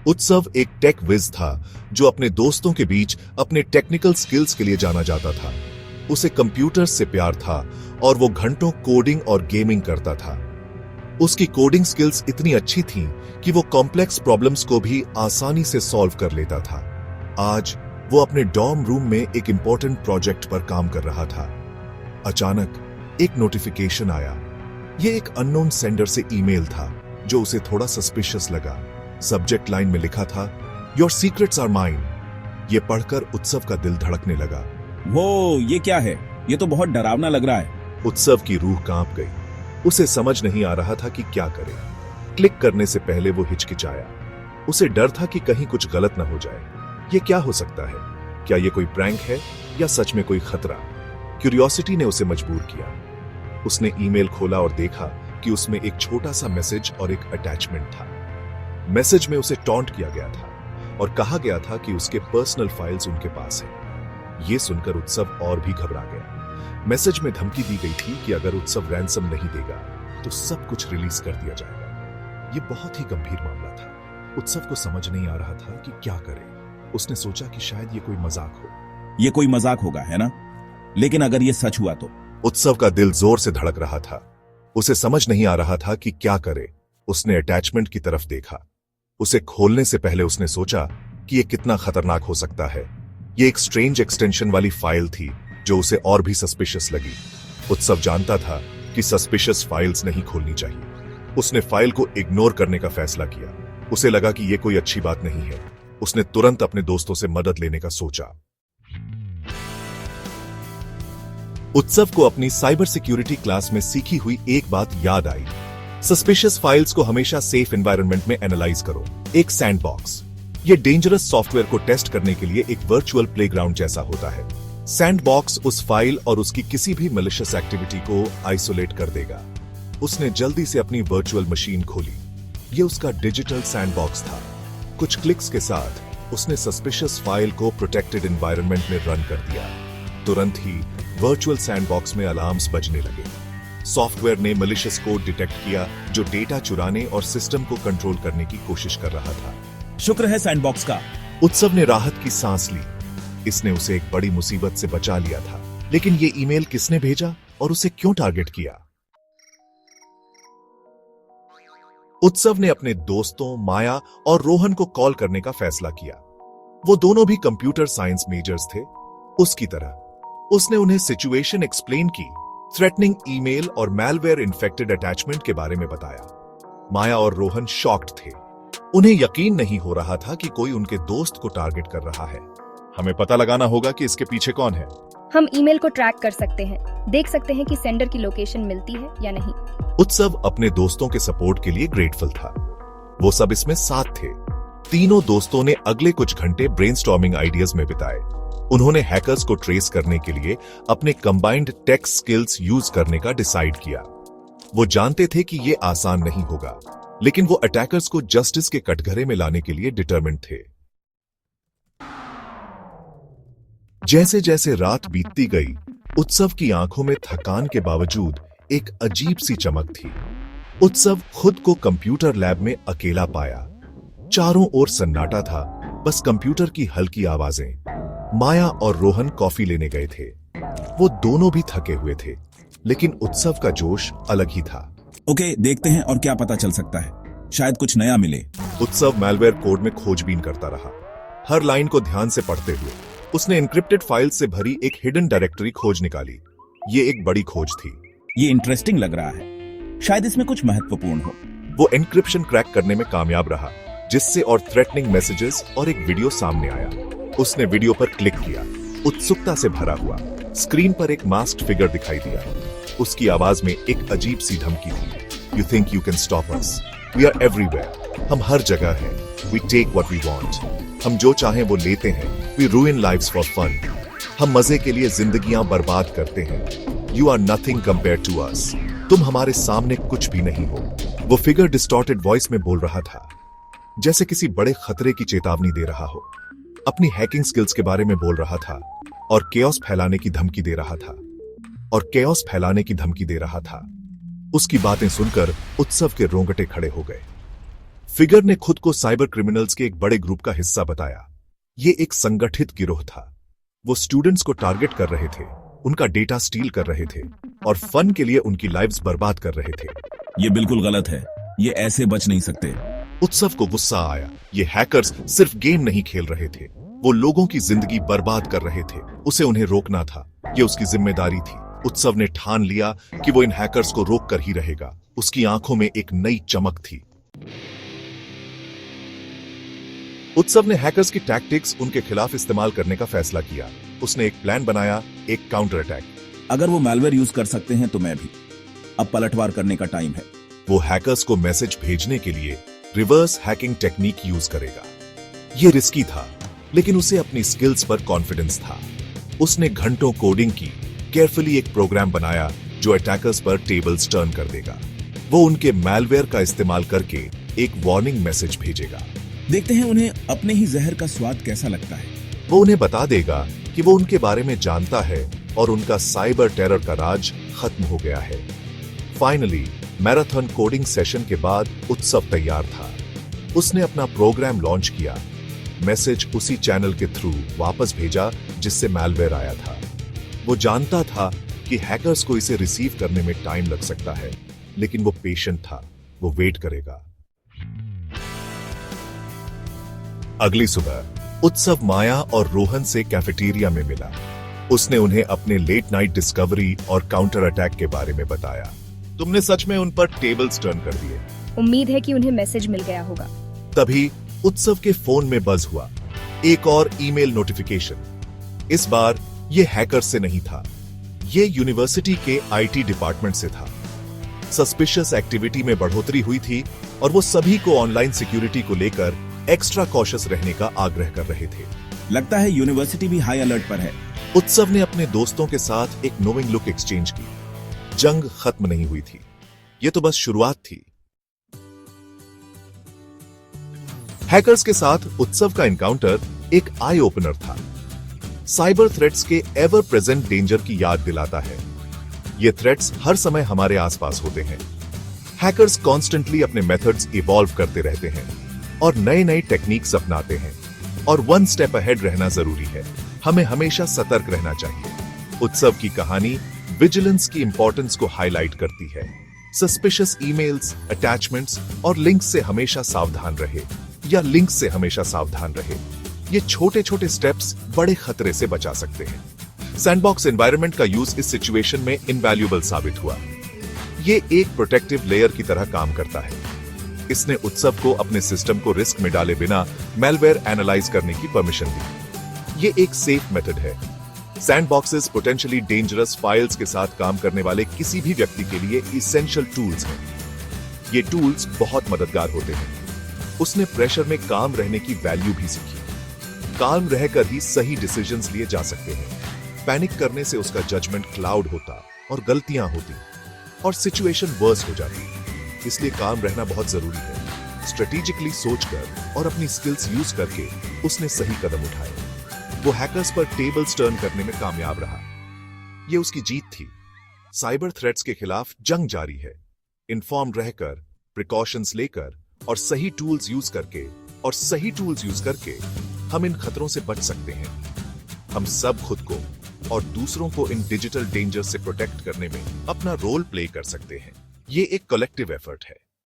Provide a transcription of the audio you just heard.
उत्सव एक टेक विज था जो अपने दोस्तों के बीच अपने टेक्निकल स्किल्स के लिए जाना जाता था। उसे कंप्यूटर्स से प्यार था और वो घंटों कोडिंग और गेमिंग करता था। उसकी कोडिंग स्किल्स इतनी अच्छी थीं कि वो कॉम्प्लेक्स प्रॉब्लम्स को भी आसानी से सॉल्व कर लेता था। आज वो अपने डॉर्म रूम में एक इंपॉर्टेंट प्रोजेक्ट पर काम कर रहा था। अचानक एक नोटिफिकेशन आया। ये एक अननोन सेंडर से ईमेल था जो उसे थोड़ा सस्पिशियस लगा। सब्जेक्ट लाइन में लिखा था, योर सीक्रेट्स आर माइन। ये पढ़कर उत्सव का दिल धड़कने लगा। वो ये क्या है? ये तो बहुत डरावना लग रहा है। उत्सव की रूह कांप गई। उसे समझ नहीं आ रहा था कि क्या करे। क्लिक करने से पहले वो हिचकिचाया। उसे डर था कि कहीं कुछ गलत न हो जाए। ये क्या हो सकता है? क्या ये कोई प्रैंक है या सच में कोई खतरा? क्यूरियोसिटी ने उसे मजबूर किया। उसने ईमेल खोला और देखा कि उसमें एक छोटा सा मैसेज और एक अटैचमेंट था। मैसेज में उसे टॉन्ट किया गया था और कहा गया था कि उसके पर्सनल फाइल्स उनके पास हैं। ये सुनकर उत्सव और भी घबरा गया। मैसेज में धमकी दी गई थी कि अगर उत्सव रैंसम नहीं देगा तो सब कुछ रिलीज कर दिया जाएगा। ये बहुत ही गंभीर मामला था। उत्सव को समझ नहीं आ रहा था कि क्या करे। उसने सोचा कि शायद ये कोई मजाक हो। ये कोई मजाक होगा, है ना? लेकिन अगर ये सच हुआ तो? उत्सव का दिल जोर से धड़क रहा था। उसे समझ नहीं आ रहा था कि क्या करे। उसने अटैचमेंट की तरफ देखा। उसे खोलने से पहले उसने सोचा कि यह कितना खतरनाक हो सकता है। यह एक स्ट्रेंज एक्सटेंशन वाली फाइल थी जो उसे और भी सस्पिशियस लगी। उत्सव जानता था कि सस्पिशियस फाइल्स नहीं खोलनी चाहिए। उसने फाइल को इग्नोर करने का फैसला किया। उसे लगा कि यह कोई अच्छी बात नहीं है। उसने तुरंत अपने दोस्तों से मदद लेने का सोचा। उत्सव को अपनी साइबर सिक्योरिटी क्लास में सीखी हुई एक बात याद आई। सस्पिशियस फाइल्स को हमेशा सेफ एनवायरनमेंट में एनालाइज करो। एक सैंडबॉक्स, ये डेंजरस सॉफ्टवेयर को टेस्ट करने के लिए एक वर्चुअल प्लेग्राउंड जैसा होता है। सैंडबॉक्स उस फाइल और उसकी किसी भी मैलिशियस एक्टिविटी को आइसोलेट कर देगा। उसने जल्दी से अपनी वर्चुअल मशीन खोली। ये उसका डिजिटल सैंडबॉक्स था। कुछ क्लिक्स के साथ उसने सस्पिशियस फाइल को प्रोटेक्टेड एनवायरनमेंट में रन कर दिया। तुरंत ही वर्चुअल सैंडबॉक्स में अलार्म्स बजने लगे। सॉफ्टवेयर ने मैलिशियस कोड डिटेक्ट किया जो डेटा चुराने और सिस्टम को कंट्रोल करने की कोशिश कर रहा था। शुक्र है सैंडबॉक्स का। उत्सव ने राहत की सांस ली। इसने उसे एक बड़ी मुसीबत से बचा लिया था। लेकिन ये ईमेल किसने भेजा और उसे क्यों टारगेट किया? उत्सव ने अपने दोस्तों माया और रोहन को कॉल करने का फैसला किया। वो दोनों भी कंप्यूटर साइंस मेजर्स थे। उसकी तरह उसने उन्हें सिचुएशन एक्सप्लेन की, थ्रेटनिंग ईमेल और मैलवेयर इन्फेक्टेड अटैचमेंट के बारे में बताया। माया और रोहन शॉक्ड थे। उन्हें यकीन नहीं हो रहा था कि कोई उनके दोस्त को टारगेट कर रहा है। हमें पता लगाना होगा कि इसके पीछे कौन है। हम ईमेल को ट्रैक कर सकते हैं, देख सकते हैं कि सेंडर की लोकेशन मिलती है या नहीं। उत्सव अपने दोस्तों के सपोर्ट के लिए ग्रेटफुल था। वो सब इसमें साथ थे। तीनों दोस्तों ने अगले कुछ घंटे ब्रेनस्टॉर्मिंग आइडियाज में बिताए। उन्होंने हैकर्स को ट्रेस करने के लिए अपने कंबाइंड टेक स्किल्स यूज करने का डिसाइड किया। वो जानते थे कि यह आसान नहीं होगा, लेकिन वो अटैकर्स को जस्टिस के कटघरे में लाने के लिए डिटरमिन्ड थे। जैसे जैसे रात बीतती गई, उत्सव की आंखों में थकान के बावजूद एक अजीब सी चमक थी। उत्सव खुद को कंप्यूटर लैब में अकेला पाया। चारों ओर सन्नाटा था, बस कंप्यूटर की हल्की आवाजें। माया और रोहन कॉफी लेने गए थे। वो दोनों भी थके हुए थे, लेकिन उत्सव का जोश अलग ही था। ओके, देखते हैं और क्या पता चल सकता है। शायद कुछ नया मिले। उत्सव मैलवेयर कोड में खोजबीन करता रहा, हर लाइन को ध्यान से पढ़ते हुए। उसने एन्क्रिप्टेड फाइल से भरी एक हिडन डायरेक्टरी खोज निकाली। ये एक बड़ी खोज थी। ये इंटरेस्टिंग लग रहा है। शायद इसमें कुछ महत्वपूर्ण हो। वो एन्क्रिप्शन क्रैक करने में कामयाब रहा, जिससे और थ्रेटनिंग मैसेजेस और एक वीडियो सामने आया। उसने वीडियो पर क्लिक किया। उत्सुकता से भरा हुआ स्क्रीन पर एक मास्क्ड फिगर दिखाई दिया। उसकी आवाज में एक अजीब सी धमकी थी। You think you can stop us? We are everywhere. हम हर जगह हैं। We take what we want. हम जो चाहें वो लेते हैं। We ruin lives for fun. हम मजे के लिए जिंदगियां बर्बाद करते हैं। You are nothing compare to us. तुम हमारे सामने कुछ भी नहीं हो। वो फिगर डिस्टॉर्टेड वॉइस में बोल रहा था, जैसे किसी बड़े खतरे की चेतावनी दे रहा हो। अपनी हैकिंग स्किल्स के बारे में बोल रहा था और केओस फैलाने की धमकी दे रहा था। उसकी बातें सुनकर उत्सव के रोंगटे खड़े हो गए। फिगर ने खुद को साइबर क्रिमिनल्स के एक बड़े ग्रुप का हिस्सा बताया। ये एक संगठित गिरोह था। वो स्टूडेंट्स को टारगेट कर रहे थे, उनका डेटा स्टील कर रहे थे और फन के लिए उनकी लाइव्स बर्बाद कर रहे थे। ये बिल्कुल गलत है, ये ऐसे बच नहीं सकते। उत्सव को गुस्सा आया। ये हैकर्स सिर्फ गेम नहीं खेल रहे थे, वो लोगों की जिंदगी बर्बाद कर रहे थे। उसे उन्हें रोकना था, ये उसकी जिम्मेदारी थी। उत्सव ने ठान लिया कि वो इन हैकर्स को रोक कर ही रहेगा। उसकी आंखों में एक नई चमक थी। उत्सव ने हैकर्स की टैक्टिक्स उनके खिलाफ इस्तेमाल करने का फैसला किया। उसने एक प्लान बनाया, एक काउंटर अटैक। अगर वो मैलवेयर यूज कर सकते हैं तो मैं भी। अब पलटवार करने का टाइम है। वो हैकर्स को मैसेज भेजने के लिए रिवर्स हैकिंग टेक्निक यूज करेगा। ये रिस्की था, लेकिन उसे अपनी स्किल्स पर कॉन्फिडेंस था। उसने घंटों कोडिंग की, केयरफुली एक प्रोग्राम बनाया जो अटैकर्स पर टेबल्स टर्न कर देगा। वो उनके मैलवेयर का इस्तेमाल करके एक वार्निंग मैसेज भेजेगा। देखते हैं उन्हें अपने ही जहर का स्वाद कैसा लगता है। वो उन्हें बता देगा कि वो उनके बारे में जानता है और उनका साइबर टेरर का राज खत्म हो गया है। फाइनली मैराथन कोडिंग सेशन के बाद उत्सव तैयार था। उसने अपना प्रोग्राम लॉन्च किया, मैसेज उसी चैनल के थ्रू वापस भेजा जिससे मैलवेयर आया था। वो जानता था कि हैकर्स को इसे रिसीव करने में टाइम लग सकता है, लेकिन वो पेशेंट था, वो वेट करेगा। अगली सुबह उत्सव माया और रोहन से कैफेटेरिया में मिला। उसने उन्हें अपने लेट नाइट डिस्कवरी और काउंटर अटैक के बारे में बताया। तुमने सच में उन पर टेबल्स टर्न कर दिए। उम्मीद है कि उन्हें मैसेज मिल गया होगा। तभी उत्सव के फोन में बज हुआ, एक और ईमेल नोटिफिकेशन। इस बार यह हैकर से नहीं था, ये यूनिवर्सिटी के आईटी डिपार्टमेंट से था। सस्पिशियस एक्टिविटी में बढ़ोतरी हुई थी और वो सभी को ऑनलाइन सिक्योरिटी को लेकर एक्स्ट्रा कॉशियस रहने का आग्रह कर रहे थे। लगता है यूनिवर्सिटी भी हाई अलर्ट पर है। उत्सव ने अपने दोस्तों के साथ एक नोइंग लुक एक्सचेंज की। जंग खत्म नहीं हुई थी, ये तो बस शुरुआत थी। हैकर्स के साथ उत्सव का एनकाउंटर एक आई ओपनर था। साइबर थ्रेट्स के एवर प्रेजेंट डेंजर की याद दिलाता है। ये थ्रेट्स हर समय हमारे आसपास होते हैं। हैकर्स कॉन्स्टेंटली अपने मेथड्स इवॉल्व करते रहते हैं और नए नए टेक्निक्स अपनाते हैं, और वन स्टेप अहेड रहना जरूरी है। हमें हमेशा सतर्क रहना चाहिए। उत्सव की कहानी विजिलेंस की इंपॉर्टेंस को हाईलाइट करती है। सस्पिशियस ईमेल्स, अटैचमेंट्स और लिंक्स से हमेशा सावधान रहे, या लिंक्स से हमेशा सावधान रहे। ये छोटे छोटे स्टेप्स बड़े खतरे से बचा सकते हैं। सैंडबॉक्स एनवायरनमेंट का यूज इस सिचुएशन में इनवैल्यूएबल साबित हुआ। ये एक प्रोटेक्टिव लेयर की तरह काम करता है। इसने उत्सव को अपने सिस्टम को रिस्क में डाले बिना मैलवेयर एनालाइज करने की परमिशन दी। ये एक सेफ मेथड है। सैंडबॉक्सेस पोटेंशियली डेंजरस फाइल्स के साथ काम करने वाले किसी भी व्यक्ति के लिए इसेंशियल टूल्स हैं। ये टूल्स बहुत मददगार होते हैं। उसने प्रेशर में काम रहने की वैल्यू भी सीखी। काम रहकर ही सही डिसीजंस लिए जा सकते हैं। पैनिक करने से उसका जजमेंट क्लाउड होता और गलतियां होती और सिचुएशन वर्स हो जाती। इसलिए काम रहना बहुत जरूरी है। स्ट्रेटेजिकली सोचकर और अपनी स्किल्स यूज करके उसने सही कदम उठाए। वो हैकर्स पर टेबल्स टर्न करने में कामयाब रहा। ये उसकी जीत थी। साइबर थ्रेट्स के खिलाफ जंग जारी है। इन्फॉर्म्ड रहकर, प्रिकॉशंस लेकर और सही टूल्स यूज करके हम इन खतरों से बच सकते हैं। हम सब खुद को और दूसरों को इन डिजिटल डेंजर से प्रोटेक्ट करने में अपना रोल प्ले कर सकते हैं। ये एक कलेक्टिव एफर्ट है।